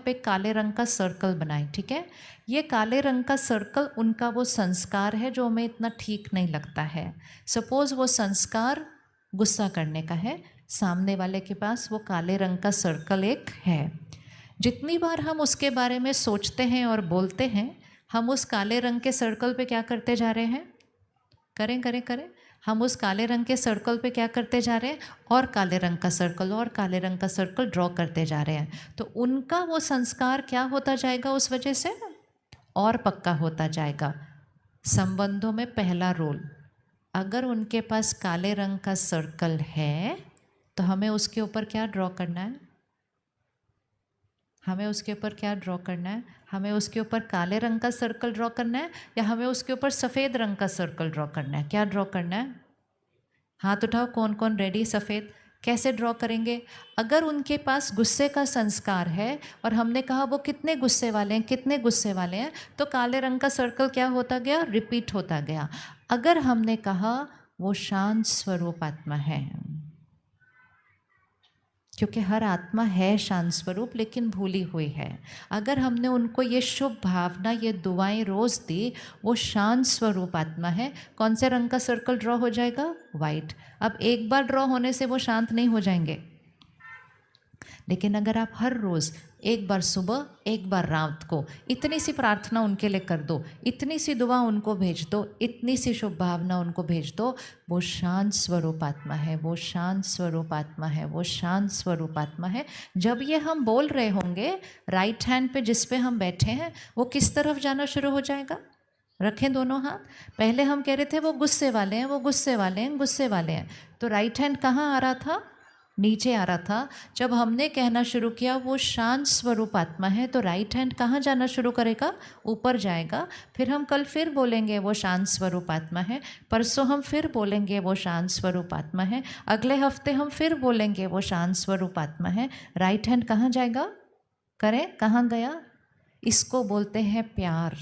एक काले रंग का सर्कल बनाएं, ठीक है। ये काले रंग का सर्कल उनका वो संस्कार है जो हमें इतना ठीक नहीं लगता है। सपोज वो संस्कार गुस्सा करने का है, सामने वाले के पास वो काले रंग का सर्कल एक है। जितनी बार हम उसके बारे में सोचते हैं और बोलते हैं, हम उस काले रंग के सर्कल पे क्या करते जा रहे हैं? करें करें करें। हम उस काले रंग के सर्कल पे क्या करते जा रहे हैं? और काले रंग का सर्कल और काले रंग का सर्कल ड्रॉ करते जा रहे हैं। तो उनका वो संस्कार क्या होता जाएगा उस वजह से? और पक्का होता जाएगा। संबंधों में पहला रोल, अगर उनके पास काले रंग का सर्कल है तो हमें उसके ऊपर क्या ड्रॉ करना है? हमें उसके ऊपर क्या ड्रॉ करना है? हमें उसके ऊपर काले रंग का सर्कल ड्रॉ करना है या हमें उसके ऊपर सफ़ेद रंग का सर्कल ड्रॉ करना है? क्या ड्रॉ करना है? हाथ उठाओ, कौन कौन रेडी? सफ़ेद। कैसे ड्रॉ करेंगे? अगर उनके पास गुस्से का संस्कार है और हमने कहा वो कितने गुस्से वाले हैं, कितने गुस्से वाले हैं, तो काले रंग का सर्कल क्या होता गया? रिपीट होता गया। अगर हमने कहा वो शांत स्वरूप आत्मा है, क्योंकि हर आत्मा है शांत स्वरूप लेकिन भूली हुई है। अगर हमने उनको ये शुभ भावना, ये दुआएं रोज़ दी, वो शांत स्वरूप आत्मा है, कौन से रंग का सर्कल ड्रॉ हो जाएगा? वाइट। अब एक बार ड्रॉ होने से वो शांत नहीं हो जाएंगे, लेकिन अगर आप हर रोज़ एक बार सुबह एक बार रात को इतनी सी प्रार्थना उनके लिए कर दो, इतनी सी दुआ उनको भेज दो, इतनी सी शुभ भावना उनको भेज दो, वो शांत स्वरूप आत्मा है, वो शांत स्वरूप आत्मा है, वो शांत स्वरूप आत्मा है। जब ये हम बोल रहे होंगे, राइट हैंड पे जिस पे हम बैठे हैं वो किस तरफ जाना शुरू हो जाएगा? रखें दोनों हाथ। पहले हम कह रहे थे वो गुस्से वाले हैं, वो गुस्से वाले हैं, गुस्से वाले हैं, तो राइट हैंड कहाँ आ रहा था? नीचे आ रहा था। जब हमने कहना शुरू किया वो शांत स्वरूप आत्मा है, तो राइट हैंड कहाँ जाना शुरू करेगा? ऊपर जाएगा। फिर हम कल फिर बोलेंगे वो शांत स्वरूप आत्मा है, परसों हम फिर बोलेंगे वो शांत स्वरूप आत्मा है, अगले हफ्ते हम फिर बोलेंगे वो शांत स्वरूप आत्मा है। राइट हैंड कहाँ जाएगा? करें, कहाँ गया? इसको बोलते हैं प्यार।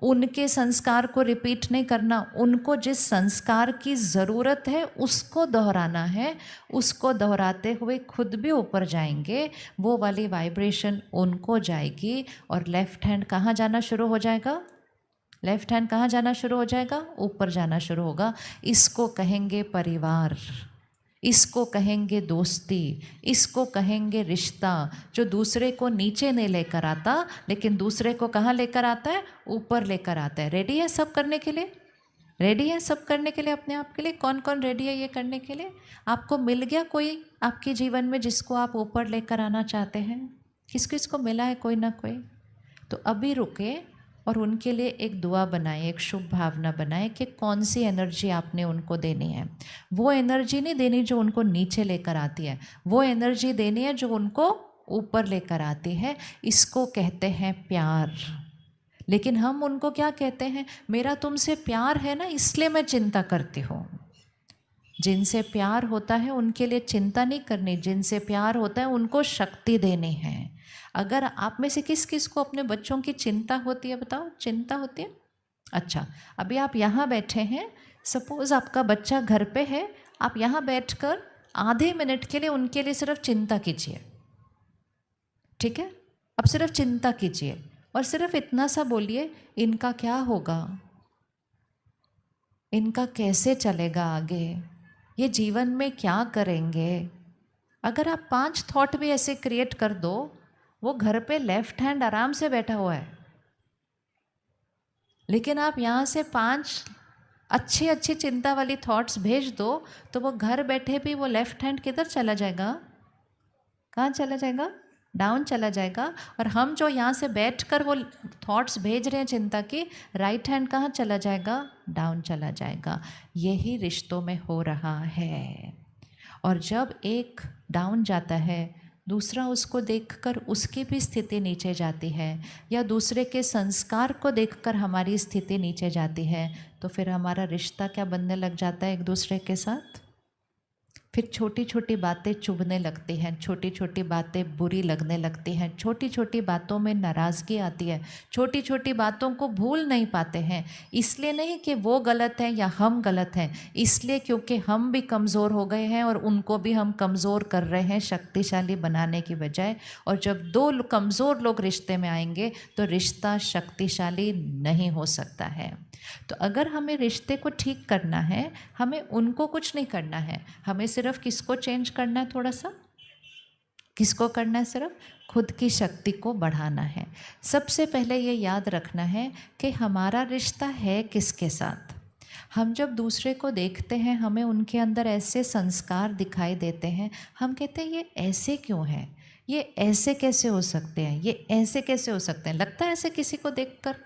उनके संस्कार को रिपीट नहीं करना, उनको जिस संस्कार की ज़रूरत है उसको दोहराना है। उसको दोहराते हुए खुद भी ऊपर जाएंगे, वो वाली वाइब्रेशन उनको जाएगी और लेफ्ट हैंड कहाँ जाना शुरू हो जाएगा? लेफ्ट हैंड कहाँ जाना शुरू हो जाएगा? ऊपर जाना शुरू होगा। इसको कहेंगे परिवार, इसको कहेंगे दोस्ती, इसको कहेंगे रिश्ता, जो दूसरे को नीचे नहीं लेकर आता लेकिन दूसरे को कहाँ लेकर आता है? ऊपर लेकर आता है। रेडी है सब करने के लिए? रेडी है सब करने के लिए अपने आप के लिए? कौन कौन रेडी है ये करने के लिए? आपको मिल गया कोई आपके जीवन में जिसको आप ऊपर लेकर आना चाहते हैं? किस किस को मिला है? कोई ना कोई। तो अभी रुके और उनके लिए एक दुआ बनाएं, एक शुभ भावना बनाएं कि कौन सी एनर्जी आपने उनको देनी है। वो एनर्जी नहीं देनी जो उनको नीचे लेकर आती है, वो एनर्जी देनी है जो उनको ऊपर लेकर आती है। इसको कहते हैं प्यार। लेकिन हम उनको क्या कहते हैं? मेरा तुमसे प्यार है ना इसलिए मैं चिंता करती हूँ। जिनसे प्यार होता है उनके लिए चिंता नहीं करनी, जिनसे प्यार होता है उनको शक्ति देनी है। अगर आप में से किस किस को अपने बच्चों की चिंता होती है? बताओ, चिंता होती है? अच्छा, अभी आप यहाँ बैठे हैं, सपोज़ आपका बच्चा घर पे है, आप यहाँ बैठकर आधे मिनट के लिए उनके लिए सिर्फ चिंता कीजिए, ठीक है? अब सिर्फ चिंता कीजिए और सिर्फ इतना सा बोलिए, इनका क्या होगा, इनका कैसे चलेगा आगे, ये जीवन में क्या करेंगे। अगर आप 5 थॉट भी ऐसे क्रिएट कर दो, वो घर पे लेफ्ट हैंड आराम से बैठा हुआ है, लेकिन आप यहाँ से 5 अच्छी अच्छी चिंता वाली थॉट्स भेज दो तो वो घर बैठे भी वो लेफ्ट हैंड किधर चला जाएगा? कहाँ चला जाएगा? डाउन चला जाएगा। और हम जो यहाँ से बैठकर वो थॉट्स भेज रहे हैं चिंता की, राइट हैंड कहाँ चला जाएगा? डाउन चला जाएगा। यही रिश्तों में हो रहा है। और जब एक डाउन जाता है, दूसरा उसको देखकर उसकी भी स्थिति नीचे जाती है, या दूसरे के संस्कार को देखकर हमारी स्थिति नीचे जाती है, तो फिर हमारा रिश्ता क्या बनने लग जाता है एक दूसरे के साथ? फिर छोटी छोटी बातें चुभने लगती हैं, छोटी छोटी बातें बुरी लगने लगती हैं, छोटी छोटी बातों में नाराज़गी आती है, छोटी छोटी बातों को भूल नहीं पाते हैं। इसलिए नहीं कि वो गलत है या हम गलत हैं, इसलिए क्योंकि हम भी कमज़ोर हो गए हैं और उनको भी हम कमज़ोर कर रहे हैं शक्तिशाली बनाने की बजाय। और जब दो कमज़ोर लोग रिश्ते में आएंगे तो रिश्ता शक्तिशाली नहीं हो सकता है। तो अगर हमें रिश्ते को ठीक करना है, हमें उनको कुछ नहीं करना है, हमें सिर्फ किसको चेंज करना है, थोड़ा सा किसको करना है, सिर्फ खुद की शक्ति को बढ़ाना है। सबसे पहले ये याद रखना है कि हमारा रिश्ता है किसके साथ। हम जब दूसरे को देखते हैं, हमें उनके अंदर ऐसे संस्कार दिखाई देते हैं, हम कहते हैं ये ऐसे क्यों है, ये ऐसे कैसे हो सकते हैं, ये ऐसे कैसे हो सकते हैं। लगता है ऐसे किसी को देखकर,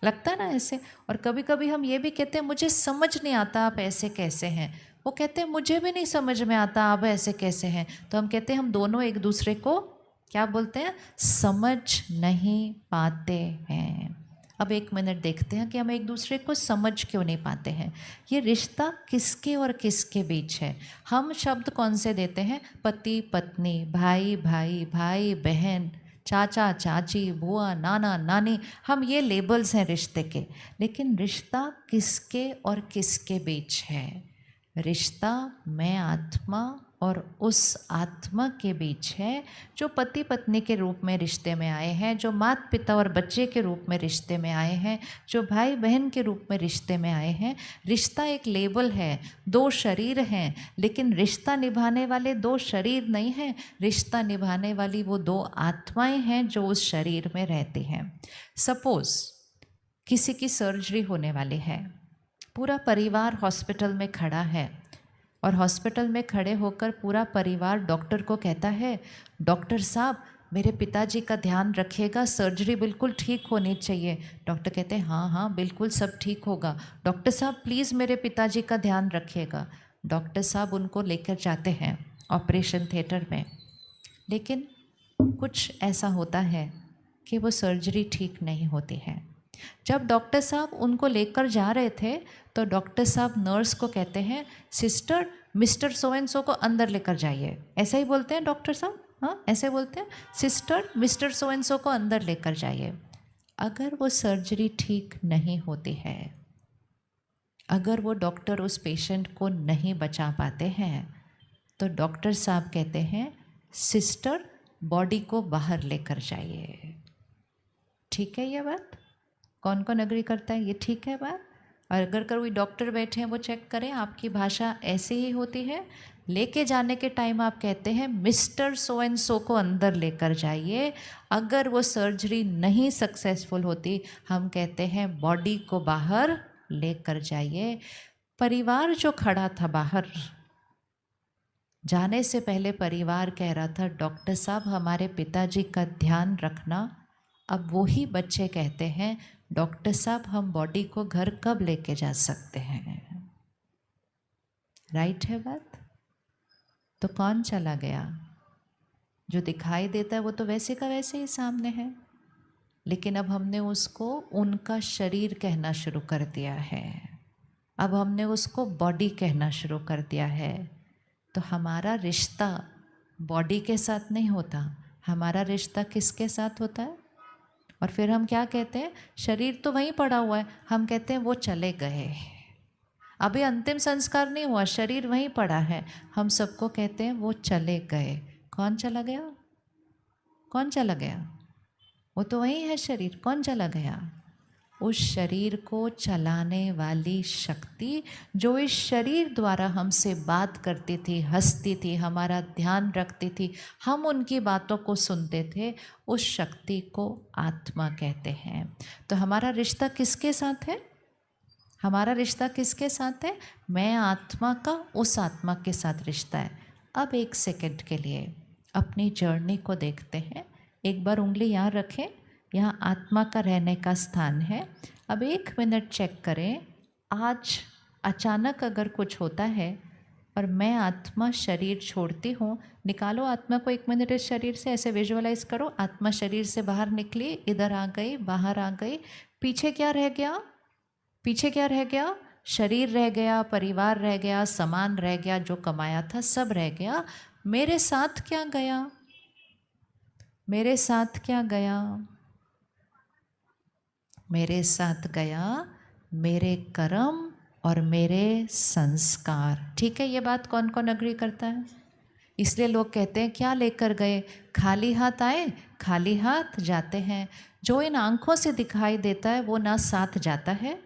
लगता है ना ऐसे। और कभी कभी हम ये भी कहते हैं मुझे समझ नहीं आता आप ऐसे कैसे हैं, वो कहते हैं मुझे भी नहीं समझ में आता आप ऐसे कैसे हैं। तो हम कहते हैं हम दोनों एक दूसरे को क्या बोलते हैं, समझ नहीं पाते हैं। अब एक मिनट देखते हैं कि हम एक दूसरे को समझ क्यों नहीं पाते हैं। ये रिश्ता किसके और किसके बीच है। हम शब्द कौन से देते हैं, पति पत्नी, भाई भाई, भाई बहन, चाचा चाची, बुआ नाना नानी, हम ये लेबल्स हैं रिश्ते के। लेकिन रिश्ता किसके और किसके बीच है। रिश्ता मैं आत्मा और उस आत्मा के बीच है, जो पति पत्नी के रूप में रिश्ते में आए हैं, जो माता पिता और बच्चे के रूप में रिश्ते में आए हैं, जो भाई बहन के रूप में रिश्ते में आए हैं। रिश्ता एक लेबल है, दो शरीर हैं, लेकिन रिश्ता निभाने वाले दो शरीर नहीं हैं, रिश्ता निभाने वाली वो दो आत्माएं हैं जो उस शरीर में रहती हैं। सपोज़ किसी की सर्जरी होने वाली है, पूरा परिवार हॉस्पिटल में खड़ा है और हॉस्पिटल में खड़े होकर पूरा परिवार डॉक्टर को कहता है, डॉक्टर साहब मेरे पिताजी का ध्यान रखिएगा, सर्जरी बिल्कुल ठीक होनी चाहिए। डॉक्टर कहते हैं हाँ हाँ बिल्कुल सब ठीक होगा, डॉक्टर साहब प्लीज़ मेरे पिताजी का ध्यान रखिएगा। डॉक्टर साहब उनको लेकर जाते हैं ऑपरेशन थिएटर में, लेकिन कुछ ऐसा होता है कि वो सर्जरी ठीक नहीं होती है। जब डॉक्टर साहब उनको लेकर जा रहे थे तो डॉक्टर साहब नर्स को कहते हैं, sister mister so and so को अंदर लेकर जाइए। ऐसा ही बोलते हैं डॉक्टर साहब, हाँ ऐसे बोलते हैं, sister mister so and so को अंदर लेकर जाइए। अगर वो सर्जरी ठीक नहीं होती है, अगर वो डॉक्टर उस पेशेंट को नहीं बचा पाते हैं, तो डॉक्टर साहब कहते हैं सिस्टर बॉडी को बाहर लेकर जाइए। ठीक है ये बात, कौन कौन एग्री करता है, ये ठीक है बात। और अगर कोई डॉक्टर बैठे हैं वो चेक करें, आपकी भाषा ऐसे ही होती है। लेके जाने के टाइम आप कहते हैं मिस्टर सो एंड सो को अंदर लेकर जाइए। अगर वो सर्जरी नहीं सक्सेसफुल होती, हम कहते हैं बॉडी को बाहर लेकर जाइए। परिवार जो खड़ा था बाहर, जाने से पहले परिवार कह रहा था डॉक्टर साहब हमारे पिताजी का ध्यान रखना। अब वही बच्चे कहते हैं डॉक्टर साहब हम बॉडी को घर कब लेके जा सकते हैं। राइट है बात। तो कौन चला गया, जो दिखाई देता है वो तो वैसे का वैसे ही सामने है, लेकिन अब हमने उसको उनका शरीर कहना शुरू कर दिया है, अब हमने उसको बॉडी कहना शुरू कर दिया है। तो हमारा रिश्ता बॉडी के साथ नहीं होता, हमारा रिश्ता किसके साथ होता है। और फिर हम क्या कहते हैं, शरीर तो वहीं पड़ा हुआ है, हम कहते हैं वो चले गए, अभी अंतिम संस्कार नहीं हुआ, शरीर वहीं पड़ा है, हम सबको कहते हैं वो चले गए। कौन चला गया, कौन चला गया, वो तो वहीं है शरीर, कौन चला गया। उस शरीर को चलाने वाली शक्ति जो इस शरीर द्वारा हमसे बात करती थी, हंसती थी, हमारा ध्यान रखती थी, हम उनकी बातों को सुनते थे, उस शक्ति को आत्मा कहते हैं। तो हमारा रिश्ता किसके साथ है, हमारा रिश्ता किसके साथ है, मैं आत्मा का उस आत्मा के साथ रिश्ता है। अब एक सेकंड के लिए अपनी जर्नी को देखते हैं, एक बार उंगली यहाँ रखें, यहाँ आत्मा का रहने का स्थान है। अब 1 मिनट चेक करें, आज अचानक अगर कुछ होता है और मैं आत्मा शरीर छोड़ती हूँ, निकालो आत्मा को 1 मिनट इस शरीर से, ऐसे विजुअलाइज करो, आत्मा शरीर से बाहर निकली, इधर आ गई, बाहर आ गई, पीछे क्या रह गया, पीछे क्या रह गया, शरीर रह गया, परिवार रह गया, सामान रह गया, जो कमाया था सब रह गया। मेरे साथ क्या गया? मेरे साथ क्या गया? मेरे साथ गया मेरे कर्म और मेरे संस्कार। ठीक है, ये बात कौन कौन अग्री करता है? इसलिए लोग कहते हैं क्या लेकर गए? खाली हाथ आए, खाली हाथ जाते हैं। जो इन आंखों से दिखाई देता है वो ना साथ जाता है,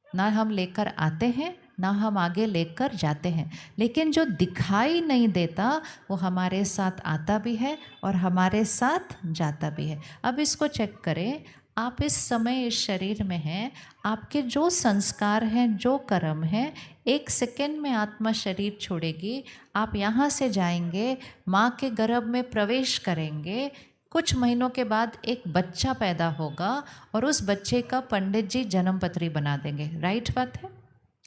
ना हम लेकर आते हैं, ना हम आगे लेकर जाते हैं। लेकिन जो दिखाई नहीं देता वो हमारे साथ आता भी है और हमारे साथ जाता भी है। अब इसको चेक करें, आप इस समय इस शरीर में हैं, आपके जो संस्कार हैं, जो कर्म हैं, 1 सेकेंड में आत्मा शरीर छोड़ेगी, आप यहाँ से जाएंगे, माँ के गर्भ में प्रवेश करेंगे, कुछ महीनों के बाद एक बच्चा पैदा होगा और उस बच्चे का पंडित जी जन्म पत्री बना देंगे। राइट बात है?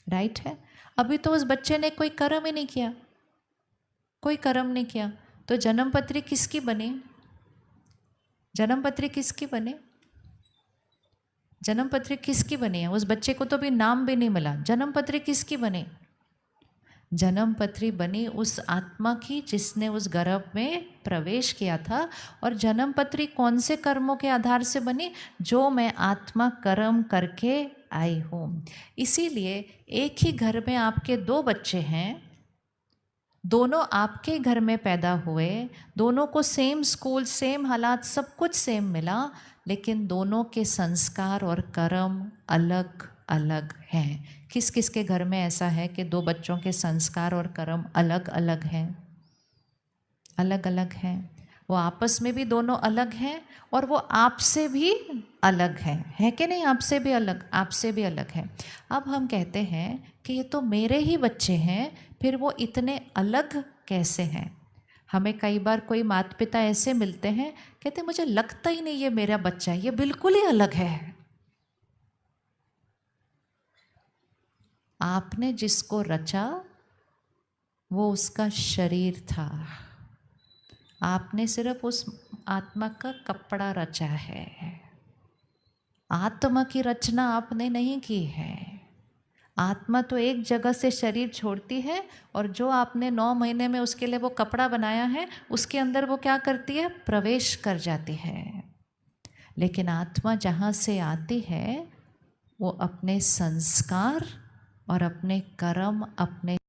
राइट है। अभी तो उस बच्चे ने कोई कर्म ही नहीं किया, कोई कर्म नहीं किया, तो जन्म पत्री किसकी बनी? जन्म पत्री किसकी बनी? जन्म पत्री किसकी बनी है? उस बच्चे को तो भी नाम भी नहीं मिला, जन्म पत्री किसकी बनी? जन्म पत्री बनी उस आत्मा की जिसने उस गर्भ में प्रवेश किया था। और जन्म पत्री कौन से कर्मों के आधार से बनी? जो मैं आत्मा कर्म करके आई हूँ। इसीलिए एक ही घर में आपके 2 बच्चे हैं, दोनों आपके घर में पैदा हुए, दोनों को सेम स्कूल, सेम हालात, सब कुछ सेम मिला, लेकिन दोनों के संस्कार और कर्म अलग अलग हैं। किस किस के घर में ऐसा है कि 2 बच्चों के संस्कार और कर्म अलग अलग हैं? अलग अलग हैं। वो आपस में भी दोनों अलग हैं और वो आपसे भी अलग है कि नहीं? आपसे भी अलग, आपसे भी अलग है। अब हम कहते हैं कि ये तो मेरे ही बच्चे हैं, फिर वो इतने अलग कैसे हैं? हमें कई बार कोई माता पिता ऐसे मिलते हैं, कहते मुझे लगता ही नहीं ये मेरा बच्चा है, ये बिल्कुल ही अलग है। आपने जिसको रचा वो उसका शरीर था, आपने सिर्फ उस आत्मा का कपड़ा रचा है, आत्मा की रचना आपने नहीं की है। आत्मा तो एक जगह से शरीर छोड़ती है और जो आपने 9 महीने में उसके लिए वो कपड़ा बनाया है उसके अंदर वो क्या करती है? प्रवेश कर जाती है। लेकिन आत्मा जहाँ से आती है वो अपने संस्कार और अपने कर्म, अपने